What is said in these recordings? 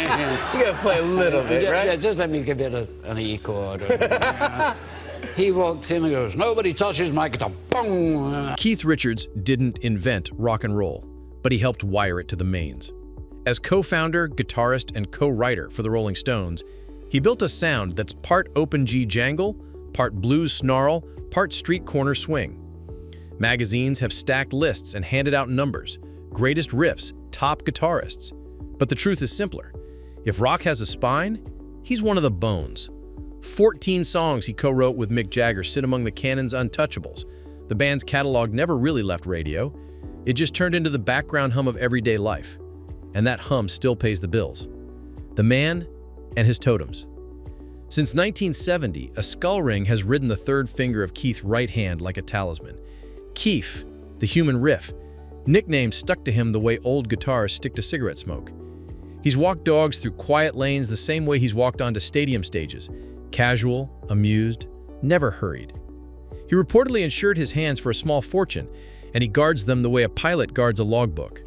You gotta play a little bit, right? Yeah, just let me give it an E chord. He walks in and goes, "Nobody touches my guitar." Boom! Keith Richards didn't invent rock and roll, but he helped wire it to the mains. As co-founder, guitarist, and co-writer for the Rolling Stones, he built a sound that's part open G jangle, part blues snarl, part street corner swing. Magazines have stacked lists and handed out numbers, greatest riffs, top guitarists. But the truth is simpler. If rock has a spine, he's one of the bones. 14 songs he co-wrote with Mick Jagger sit among the canon's untouchables. The band's catalog never really left radio. It just turned into the background hum of everyday life. And that hum still pays the bills. The man and his totems. Since 1970, a skull ring has ridden the third finger of Keith's right hand like a talisman. Keef, the human riff, nickname stuck to him the way old guitarists stick to cigarette smoke. He's walked dogs through quiet lanes the same way he's walked onto stadium stages, casual, amused, never hurried. He reportedly insured his hands for a small fortune, and he guards them the way a pilot guards a logbook.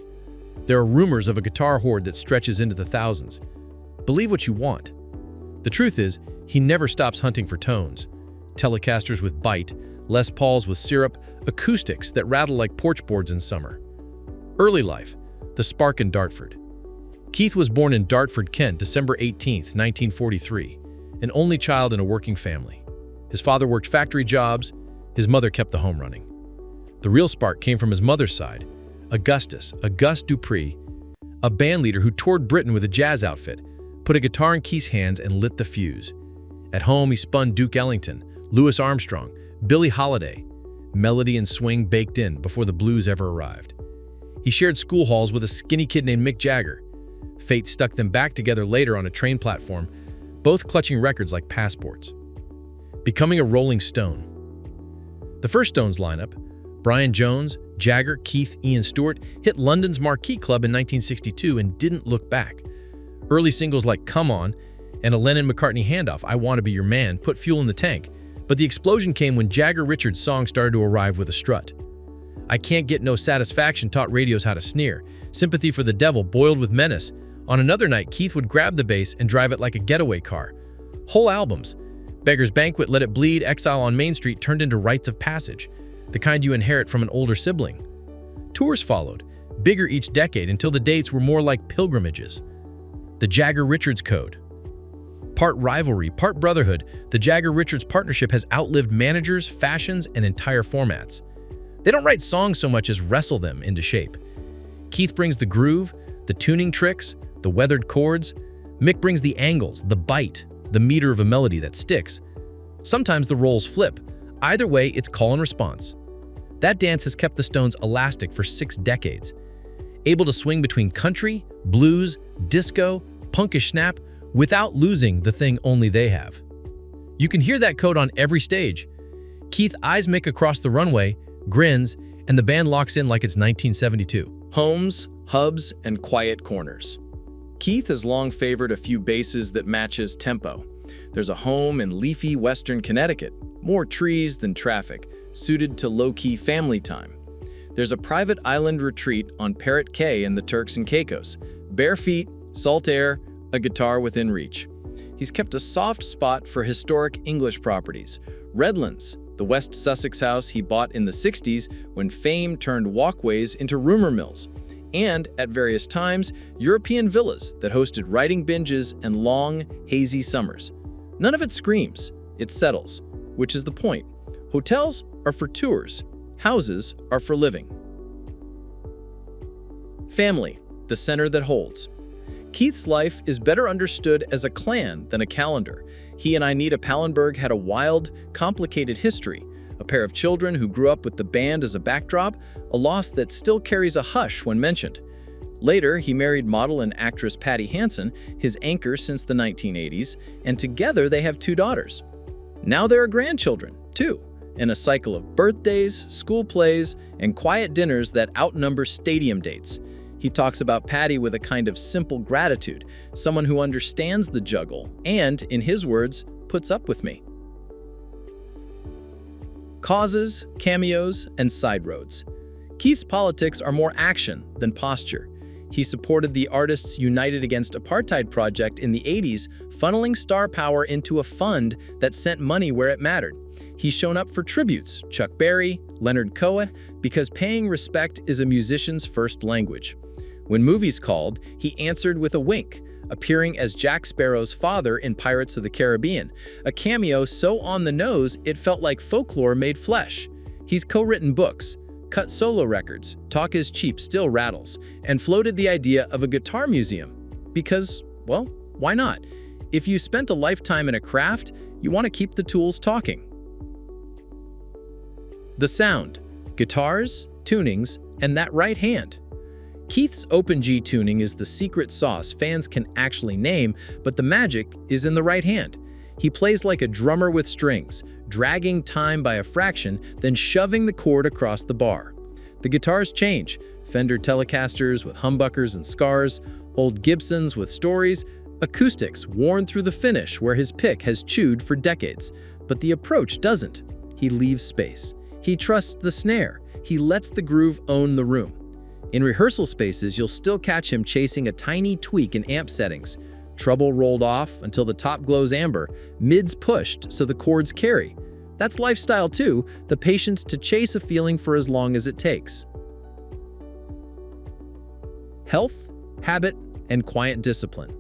There are rumors of a guitar hoard that stretches into the thousands. Believe what you want. The truth is, he never stops hunting for tones. Telecasters with bite, Les Pauls with syrup, acoustics that rattle like porch boards in summer. Early life, the spark in Dartford. Keith was born in Dartford, Kent, December 18, 1943, an only child in a working family. His father worked factory jobs, his mother kept the home running. The real spark came from his mother's side, Auguste Dupree, a bandleader who toured Britain with a jazz outfit, put a guitar in Keith's hands and lit the fuse. At home, he spun Duke Ellington, Louis Armstrong, Billie Holiday, melody and swing baked in before the blues ever arrived. He shared school halls with a skinny kid named Mick Jagger. Fate stuck them back together later on a train platform, both clutching records like passports. Becoming a Rolling Stone. The first Stones lineup, Brian Jones, Jagger, Keith, Ian Stewart, hit London's Marquee Club in 1962 and didn't look back. Early singles like Come On and a Lennon-McCartney handoff, I Want to Be Your Man, put fuel in the tank, but the explosion came when Jagger Richards' song started to arrive with a strut. I Can't Get No Satisfaction taught radios how to sneer. Sympathy for the Devil boiled with menace. On another night, Keith would grab the bass and drive it like a getaway car. Whole albums. Beggar's Banquet, Let It Bleed, Exile on Main Street turned into rites of passage, the kind you inherit from an older sibling. Tours followed, bigger each decade until the dates were more like pilgrimages. The Jagger-Richards Code. Part rivalry, part brotherhood, the Jagger-Richards partnership has outlived managers, fashions, and entire formats. They don't write songs so much as wrestle them into shape. Keith brings the groove, the tuning tricks, the weathered chords. Mick brings the angles, the bite, the meter of a melody that sticks. Sometimes the roles flip. Either way, it's call and response. That dance has kept the Stones elastic for 6 decades. Able to swing between country, blues, disco, punkish snap, without losing the thing only they have. You can hear that code on every stage. Keith eyes Mick across the runway, grins, and the band locks in like it's 1972. Homes, hubs, and quiet corners. Keith has long favored a few bases that match his tempo. There's a home in leafy western Connecticut, more trees than traffic, suited to low-key family time. There's a private island retreat on Parrot Cay in the Turks and Caicos. Bare feet, salt air, a guitar within reach. He's kept a soft spot for historic English properties. Redlands, the West Sussex house he bought in the 60s when fame turned walkways into rumor mills. And, at various times, European villas that hosted writing binges and long, hazy summers. None of it screams, it settles, which is the point. Hotels are for tours, houses are for living. Family, the center that holds. Keith's life is better understood as a clan than a calendar. He and Anita Pallenberg had a wild, complicated history, a pair of children who grew up with the band as a backdrop, a loss that still carries a hush when mentioned. Later, he married model and actress Patty Hansen, his anchor since the 1980s, and together they have 2 daughters. Now there are grandchildren, too, in a cycle of birthdays, school plays, and quiet dinners that outnumber stadium dates. He talks about Patty with a kind of simple gratitude, someone who understands the juggle and, in his words, puts up with me. Causes, cameos, and side roads. Keith's politics are more action than posture. He supported the Artists United Against Apartheid project in the 80s, funneling star power into a fund that sent money where it mattered. He's shown up for tributes, Chuck Berry, Leonard Cohen, because paying respect is a musician's first language. When movies called, he answered with a wink, appearing as Jack Sparrow's father in Pirates of the Caribbean, a cameo so on the nose it felt like folklore made flesh. He's co-written books, cut solo records, Talk Is Cheap Still Rattles, and floated the idea of a guitar museum. Because, well, why not? If you spent a lifetime in a craft, you want to keep the tools talking. The sound, guitars, tunings, and that right hand. Keith's open G tuning is the secret sauce fans can actually name, but the magic is in the right hand. He plays like a drummer with strings, dragging time by a fraction, then shoving the chord across the bar. The guitars change, Fender Telecasters with humbuckers and scars, old Gibsons with stories, acoustics worn through the finish where his pick has chewed for decades. But the approach doesn't. He leaves space. He trusts the snare. He lets the groove own the room. In rehearsal spaces, you'll still catch him chasing a tiny tweak in amp settings. Treble rolled off until the top glows amber, mids pushed so the chords carry. That's lifestyle too, the patience to chase a feeling for as long as it takes. Health, habit, and quiet discipline.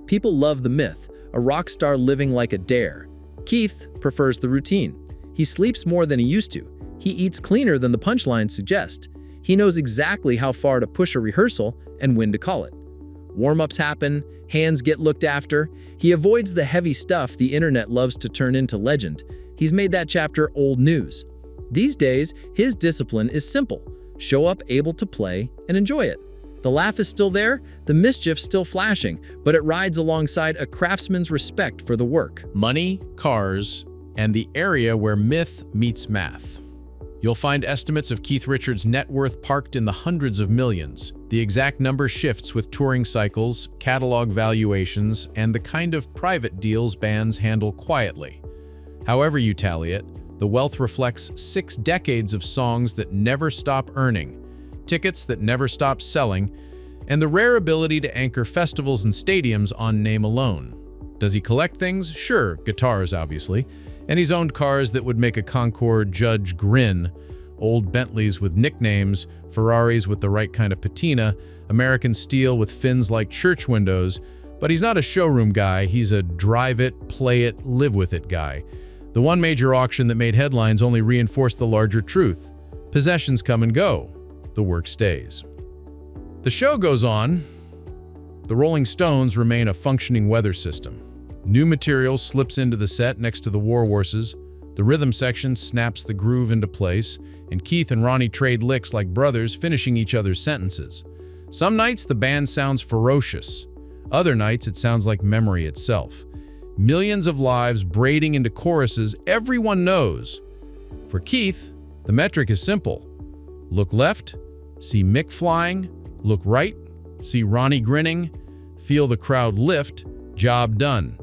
People love the myth, a rock star living like a dare. Keith prefers the routine. He sleeps more than he used to. He eats cleaner than the punchlines suggest. He knows exactly how far to push a rehearsal and when to call it. Warm-ups happen, hands get looked after. He avoids the heavy stuff the internet loves to turn into legend. He's made that chapter old news. These days, his discipline is simple. Show up able to play and enjoy it. The laugh is still there, the mischief still flashing, but it rides alongside a craftsman's respect for the work. Money, cars, and the area where myth meets math. You'll find estimates of Keith Richards' net worth parked in the hundreds of millions. The exact number shifts with touring cycles, catalog valuations, and the kind of private deals bands handle quietly. However you tally it, the wealth reflects 6 decades of songs that never stop earning, tickets that never stop selling, and the rare ability to anchor festivals and stadiums on name alone. Does he collect things? Sure, guitars obviously. And he's owned cars that would make a Concorde judge grin, old Bentleys with nicknames, Ferraris with the right kind of patina, American steel with fins like church windows, but he's not a showroom guy, he's a drive it, play it, live with it guy. The one major auction that made headlines only reinforced the larger truth. Possessions come and go, the work stays. The show goes on. The Rolling Stones remain a functioning weather system. New material slips into the set next to the War Horses, the rhythm section snaps the groove into place, and Keith and Ronnie trade licks like brothers, finishing each other's sentences. Some nights the band sounds ferocious, other nights it sounds like memory itself. Millions of lives braiding into choruses everyone knows. For Keith, the metric is simple. Look left, see Mick flying, look right, see Ronnie grinning, feel the crowd lift, job done.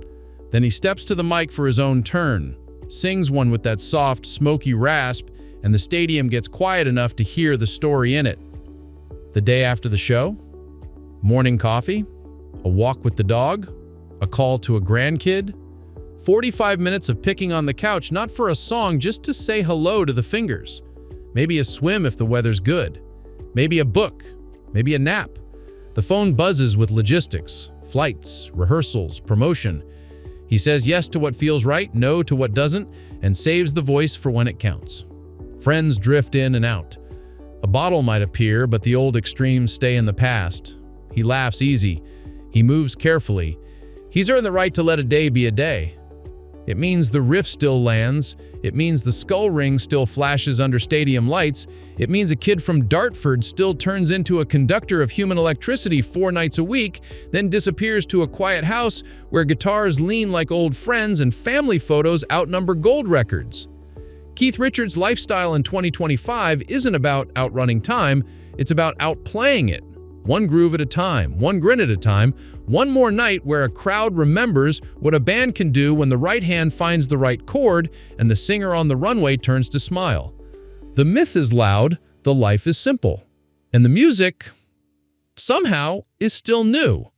Then he steps to the mic for his own turn, sings one with that soft, smoky rasp, and the stadium gets quiet enough to hear the story in it. The day after the show, morning coffee, a walk with the dog, a call to a grandkid, 45 minutes of picking on the couch, not for a song, just to say hello to the fingers. Maybe a swim if the weather's good. Maybe a book. Maybe a nap. The phone buzzes with logistics, flights, rehearsals, promotion. He says yes to what feels right, no to what doesn't, and saves the voice for when it counts. Friends drift in and out. A bottle might appear, but the old extremes stay in the past. He laughs easy. He moves carefully. He's earned the right to let a day be a day. It means the riff still lands. It means the skull ring still flashes under stadium lights. It means a kid from Dartford still turns into a conductor of human electricity 4 nights a week, then disappears to a quiet house where guitars lean like old friends and family photos outnumber gold records. Keith Richards' lifestyle in 2025 isn't about outrunning time, it's about outplaying it. One groove at a time, one grin at a time, one more night where a crowd remembers what a band can do when the right hand finds the right chord and the singer on the runway turns to smile. The myth is loud, the life is simple. And the music, somehow is still new.